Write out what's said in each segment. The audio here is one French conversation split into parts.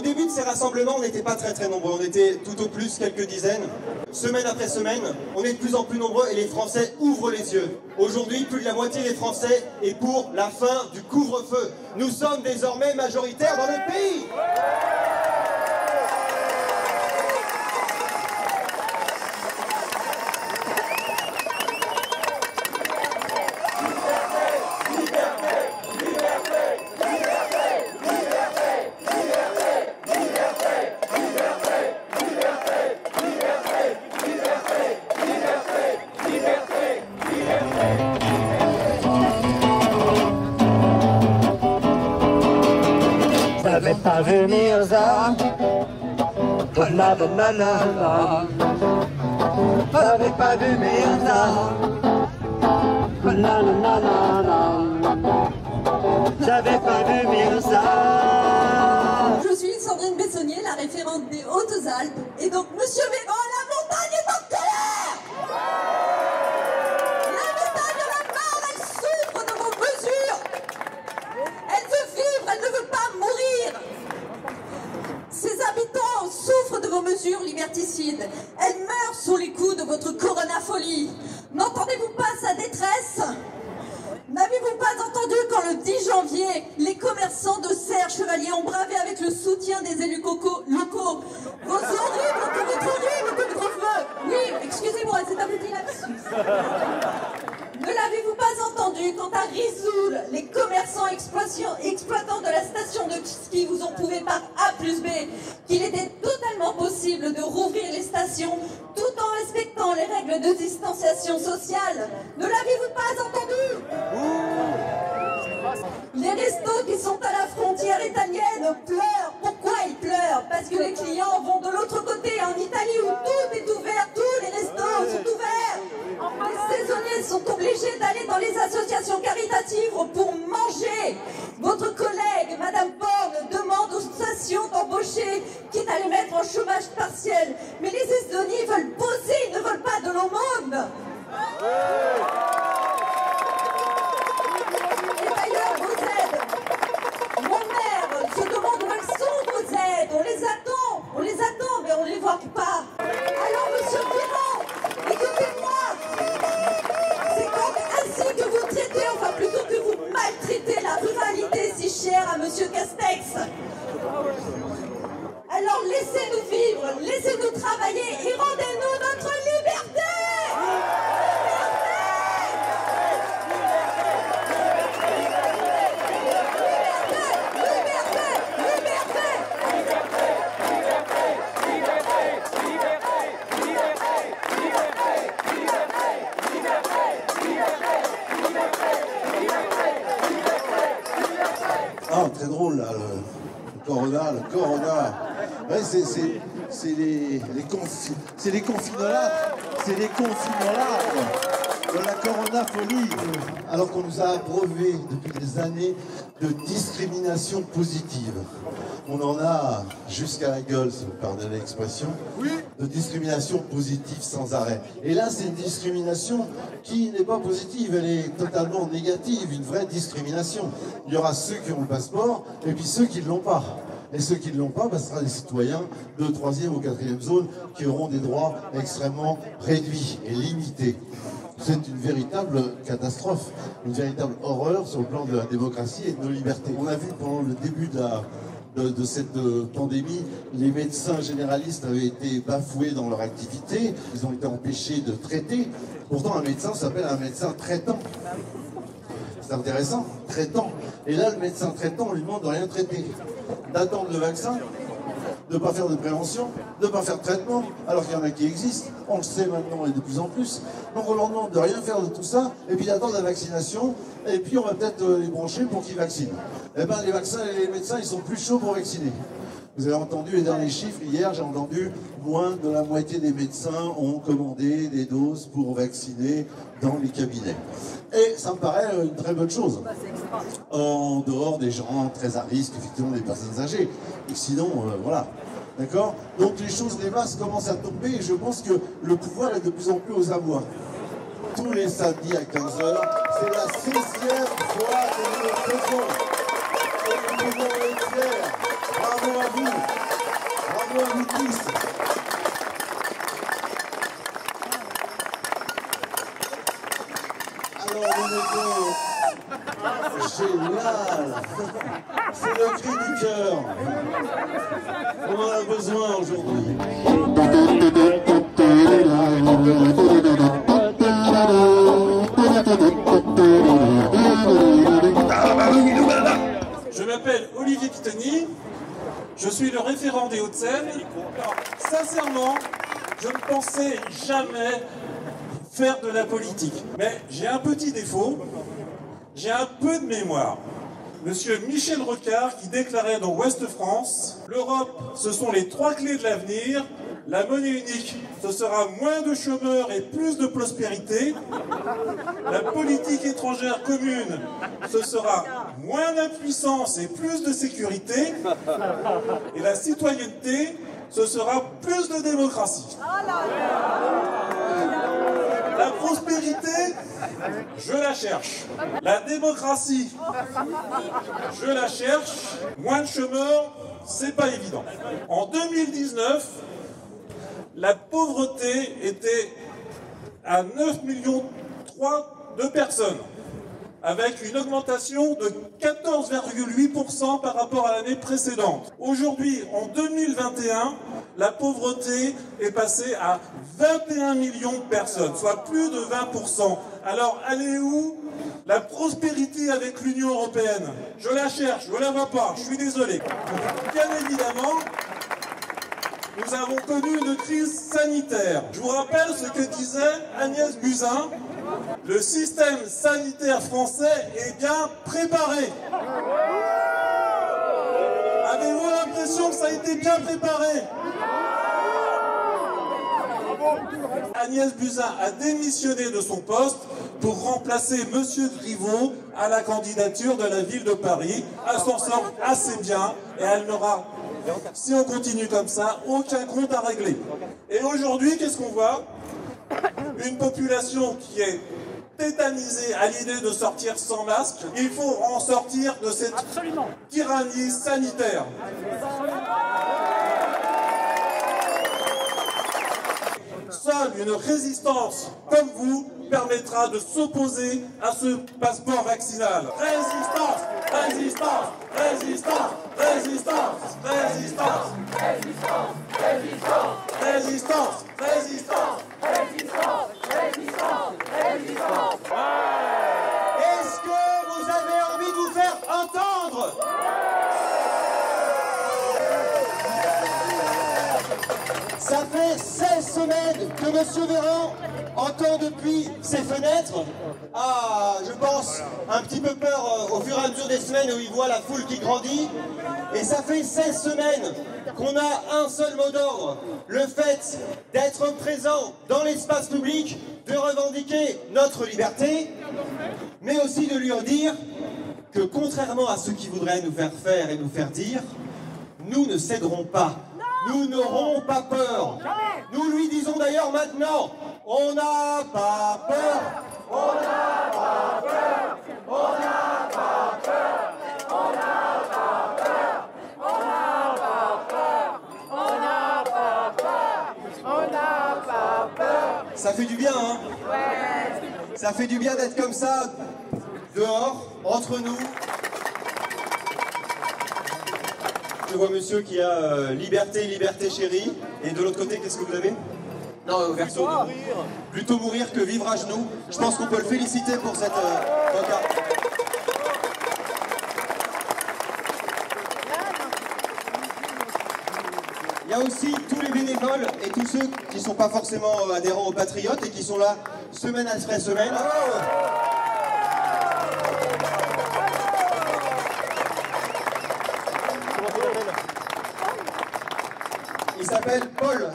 début de ces rassemblements, on n'était pas très nombreux, on était tout au plus quelques dizaines. Semaine après semaine, on est de plus en plus nombreux et les Français ouvrent les yeux. Aujourd'hui, plus de la moitié des Français est pour la fin du couvre-feu. Nous sommes désormais majoritaires dans le pays. J'avais pas vu Mirza, nanana. J'avais pas vu Mirza, nanana. J'avais pas vu Mirza. Je suis Sandrine Bessonnier, la référente des Hautes-Alpes, et donc Monsieur Véran, la montagne est en colère. La montagne en a marre, elle souffre de vos mesures. Elle veut vivre, elle ne veut pas mourir. Ses habitants souffrent de vos mesures liberticides. Elle meurt sous les coups de votre coronafolie. N'entendez-vous pas sa détresse? N'avez-vous pas entendu quand le 10 janvier, les commerçants de Serre-Chevalier ont bravé avec le soutien des élus locaux vos horribles couvre-feu? Oui, excusez-moi, c'est un petit lapsus. Ne l'avez-vous pas entendu quand à Risoul, les commerçants exploitants de la station de ski vous ont prouvé par A plus B qu'il était totalement possible de rouvrir les stations tout en respectant les règles de distanciation sociale? Ne l'avez-vous pas entendu? Les restos qui sont à la frontière italienne pleurent. Pourquoi ils pleurent? Parce que les clients vont de l'autre côté, en Italie où tout est ouvert, tous les restos sont ouverts. Les saisonniers sont obligés d'aller dans les associations caritatives pour manger. Votre collègue, Madame Borne, demande aux stations d'embaucher, quitte à les mettre en chômage partiel. Mais les saisonniers veulent bosser, ils ne veulent pas de l'aumône. Et d'ailleurs, vos aides, mon maire se demande où elles sont vos aides. On les attend, mais on ne les voit pas. Alors, Monsieur Véran, écoutez-moi. C'est comme ainsi que vous traitez, enfin plutôt que vous maltraitez la ruralité si chère à Monsieur Castex. Alors laissez-nous vivre, laissez-nous travailler et rendez-nous notre liberté. Ah, très drôle là, le corona. Ouais, c'est les confinolats de la corona-folie. Alors qu'on nous a abreuvé depuis des années de discrimination positive. On en a jusqu'à la gueule, si vous pardonnez l'expression, de discrimination positive sans arrêt. Et là, c'est une discrimination qui n'est pas positive, elle est totalement négative, une vraie discrimination. Il y aura ceux qui ont le passeport et puis ceux qui ne l'ont pas. Et ceux qui ne l'ont pas, ce sera des citoyens de 3e ou 4e zone qui auront des droits extrêmement réduits et limités. C'est une véritable catastrophe, une véritable horreur sur le plan de la démocratie et de nos libertés. On a vu pendant le début de cette pandémie, les médecins généralistes avaient été bafoués dans leur activité, ils ont été empêchés de traiter. Pourtant, un médecin s'appelle un médecin traitant. C'est intéressant, traitant. Et là, le médecin traitant, on lui demande de rien traiter. D'attendre le vaccin, de ne pas faire de prévention, de ne pas faire de traitement, alors qu'il y en a qui existent, on le sait maintenant et de plus en plus. Donc on leur demande de rien faire de tout ça, et puis d'attendre la vaccination, et puis on va peut-être les brancher pour qu'ils vaccinent. Eh bien les vaccins et les médecins, ils sont plus chauds pour vacciner. Vous avez entendu les derniers chiffres, hier j'ai entendu moins de la moitié des médecins ont commandé des doses pour vacciner dans les cabinets. Et ça me paraît une très bonne chose. En dehors des gens très à risque, effectivement des personnes âgées. Et sinon, voilà. D'accord? Donc les choses, les masses commencent à tomber et je pense que le pouvoir est de plus en plus aux abois. Tous les samedis à 15h, c'est la 6e fois que nous le faisons. Et nous pouvons être fiers. Bravo à vous. Bravo à vous tous. Alors, génial. C'est le cri du cœur. On en a besoin aujourd'hui. Je m'appelle Olivier Pitoni, je suis le référent des Hauts-de-Seine. Sincèrement, je ne pensais jamais faire de la politique. Mais j'ai un petit défaut, j'ai un peu de mémoire. Monsieur Michel Rocard qui déclarait dans Ouest France, l'Europe, ce sont les 3 clés de l'avenir. La monnaie unique, ce sera moins de chômeurs et plus de prospérité. La politique étrangère commune, ce sera moins d'impuissance et plus de sécurité. Et la citoyenneté, ce sera plus de démocratie. La prospérité, je la cherche. La démocratie, je la cherche. Moins de chômeurs, c'est pas évident. En 2019, la pauvreté était à 9,3 millions de personnes, avec une augmentation de 14,8% par rapport à l'année précédente. Aujourd'hui, en 2021, la pauvreté est passée à 21 millions de personnes, soit plus de 20%. Alors, elle est où la prospérité avec l'Union européenne? Je la cherche, je ne la vois pas, je suis désolé. Bien évidemment, nous avons connu une crise sanitaire. Je vous rappelle ce que disait Agnès Buzyn. Le système sanitaire français est bien préparé. Avez-vous l'impression que ça a été bien préparé? Agnès Buzyn a démissionné de son poste pour remplacer M. Griveaux à la candidature de la ville de Paris. Elle s'en sort assez bien et elle n'aura, si on continue comme ça, aucun compte à régler. Et aujourd'hui, qu'est-ce qu'on voit? Une population qui est tétanisée à l'idée de sortir sans masque. Il faut en sortir de cette tyrannie sanitaire. Seule une résistance comme vous permettra de s'opposer à ce passeport vaccinal. Résistance, résistance, résistance, résistance, résistance, résistance, résistance, résistance, résistance, résistance, résistance, résistance. Est-ce que vous avez envie de vous faire entendre? Ça fait 16 semaines que M. Véran entend depuis ses fenêtres. Ah, je pense, un petit peu peur au fur et à mesure des semaines où il voit la foule qui grandit. Et ça fait 16 semaines qu'on a un seul mot d'ordre, le fait d'être présent dans l'espace public, de revendiquer notre liberté, mais aussi de lui en dire que contrairement à ceux qui voudraient nous faire faire et nous faire dire, nous ne céderons pas. Nous n'aurons pas peur. Nous lui disons d'ailleurs maintenant, on n'a pas peur. On n'a pas peur. On n'a pas peur. On n'a pas peur. On n'a pas peur. On n'a pas peur. On n'a pas peur. Ça fait du bien, hein? Ouais. Ça fait du bien d'être comme ça, dehors, entre nous. Je vois monsieur qui a liberté, liberté chérie. Et de l'autre côté, qu'est-ce que vous avez? Non, verso. Plutôt mourir que vivre à genoux. Je pense qu'on peut le féliciter pour cette pancarte. Il y a aussi tous les bénévoles et tous ceux qui ne sont pas forcément adhérents aux Patriotes et qui sont là semaine après semaine. Il s'appelle Paul.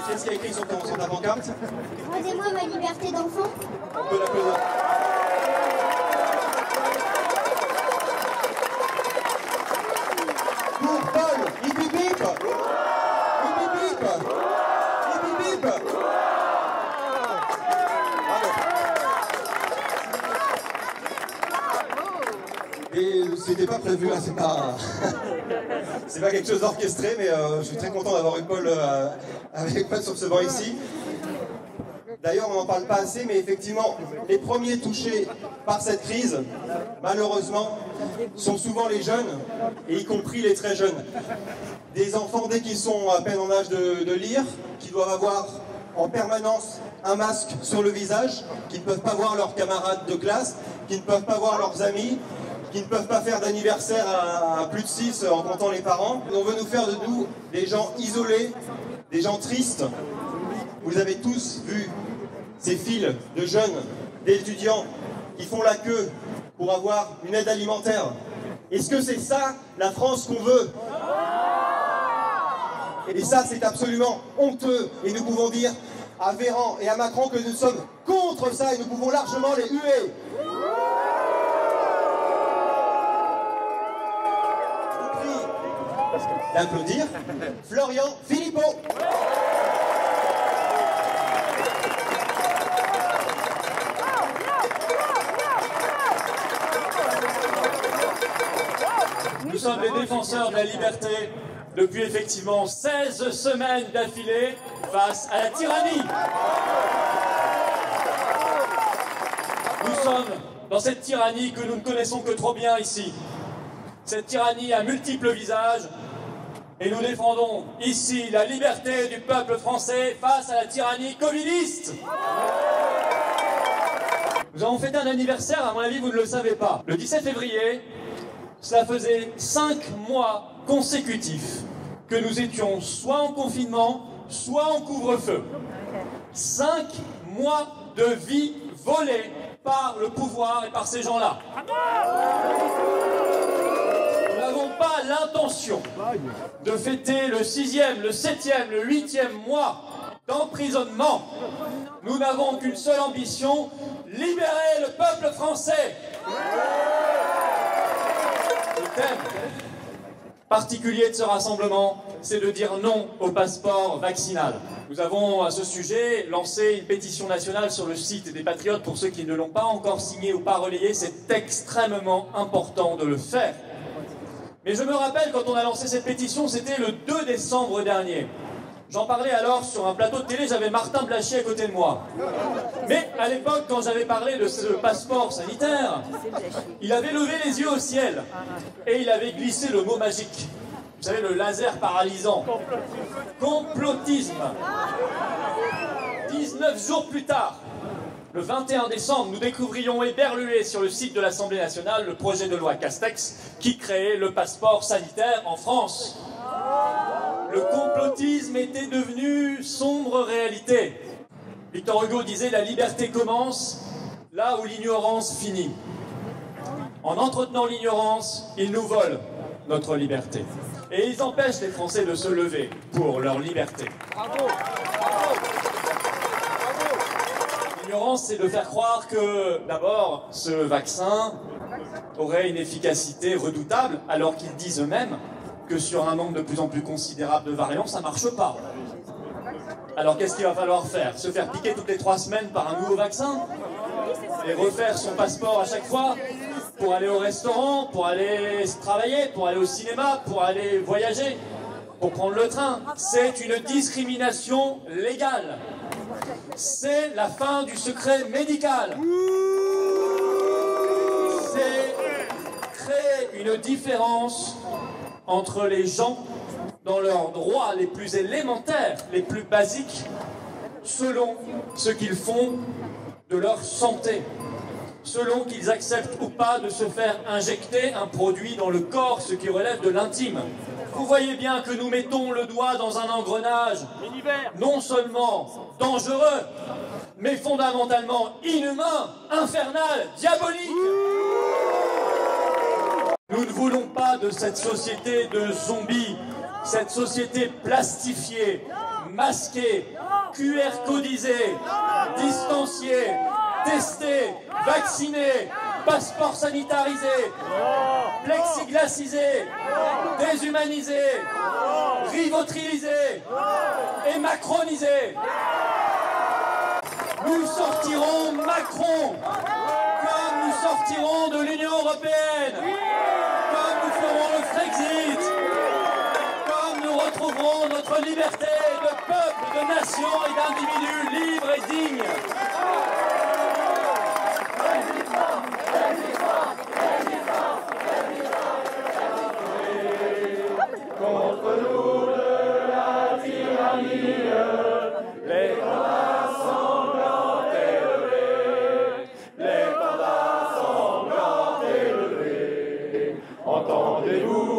Qu'est-ce qu'il y a écrit sur ta pancarte? Rendez-moi ma liberté d'enfant. On peut l'applaudir. Pour Paul, hip hip hip. Hip hip hip. Hip hip hip. Bravo. Et c'était pas prévu, hein, c'est pas quelque chose d'orchestré, mais je suis très content d'avoir eu Paul avec Paul sur ce banc ici. D'ailleurs, on n'en parle pas assez, mais effectivement, les premiers touchés par cette crise, malheureusement, sont souvent les jeunes, et y compris les très jeunes. Des enfants, dès qu'ils sont à peine en âge de lire, qui doivent avoir en permanence un masque sur le visage, qui ne peuvent pas voir leurs camarades de classe, qui ne peuvent pas voir leurs amis, qui ne peuvent pas faire d'anniversaire à plus de 6 en comptant les parents. On veut nous faire de nous des gens isolés, des gens tristes. Vous avez tous vu ces files de jeunes, d'étudiants qui font la queue pour avoir une aide alimentaire. Est-ce que c'est ça la France qu'on veut? Et ça, c'est absolument honteux. Et nous pouvons dire à Véran et à Macron que nous sommes contre ça et nous pouvons largement les huer. Je vous prie d'applaudir Florian Philippot. Nous sommes les défenseurs de la liberté depuis effectivement 16 semaines d'affilée face à la tyrannie. Nous sommes dans cette tyrannie que nous ne connaissons que trop bien ici. Cette tyrannie à multiples visages et nous défendons ici la liberté du peuple français face à la tyrannie covidiste. Nous avons fêté un anniversaire, à mon avis vous ne le savez pas. Le 17 février, cela faisait 5 mois consécutifs que nous étions soit en confinement, soit en couvre-feu. 5 mois de vie volée par le pouvoir et par ces gens-là. Nous n'avons pas l'intention de fêter le 6e, le 7e, le 8e mois d'emprisonnement. Nous n'avons qu'une seule ambition, libérer le peuple français. Le thème particulier de ce rassemblement, c'est de dire non au passeport vaccinal. Nous avons à ce sujet lancé une pétition nationale sur le site des Patriotes. Pour ceux qui ne l'ont pas encore signé ou pas relayé, c'est extrêmement important de le faire. Mais je me rappelle quand on a lancé cette pétition, c'était le 2 décembre dernier. J'en parlais alors sur un plateau de télé, j'avais Martin Blachier à côté de moi. Mais à l'époque, quand j'avais parlé de ce passeport sanitaire, il avait levé les yeux au ciel et il avait glissé le mot magique. Vous savez, le laser paralysant. Complotisme. 19 jours plus tard, le 21 décembre, nous découvrions éberlué sur le site de l'Assemblée nationale le projet de loi Castex qui créait le passeport sanitaire en France. Le complotisme était devenu sombre réalité. Victor Hugo disait « La liberté commence là où l'ignorance finit ». En entretenant l'ignorance, ils nous volent notre liberté. Et ils empêchent les Français de se lever pour leur liberté. Bravo. L'ignorance, c'est de faire croire que, d'abord, ce vaccin aurait une efficacité redoutable, alors qu'ils disent eux-mêmes que sur un nombre de plus en plus considérable de variants, ça ne marche pas. Alors qu'est-ce qu'il va falloir faire? Se faire piquer toutes les 3 semaines par un nouveau vaccin? Et refaire son passeport à chaque fois? Pour aller au restaurant, pour aller travailler, pour aller au cinéma, pour aller voyager, pour prendre le train? C'est une discrimination légale. C'est la fin du secret médical. C'est créer une différence entre les gens dans leurs droits les plus élémentaires, les plus basiques, selon ce qu'ils font de leur santé, selon qu'ils acceptent ou pas de se faire injecter un produit dans le corps, ce qui relève de l'intime. Vous voyez bien que nous mettons le doigt dans un engrenage non seulement dangereux, mais fondamentalement inhumain, infernal, diabolique. Nous ne voulons pas de cette société de zombies, cette société plastifiée, masquée, QR-codisée, distanciée, testée, vaccinée, passeport sanitarisé, plexiglasisé, déshumanisé, rivotrilisé et macronisé. Nous sortirons Macron comme nous sortirons de l'Union européenne. Brexit. Comme nous retrouverons notre liberté de peuple, de nation et d'individus libres et dignes. Contre nous de la tyrannie, les pandas sanglants élevés, les pandas sanglants élevés, entendez-vous?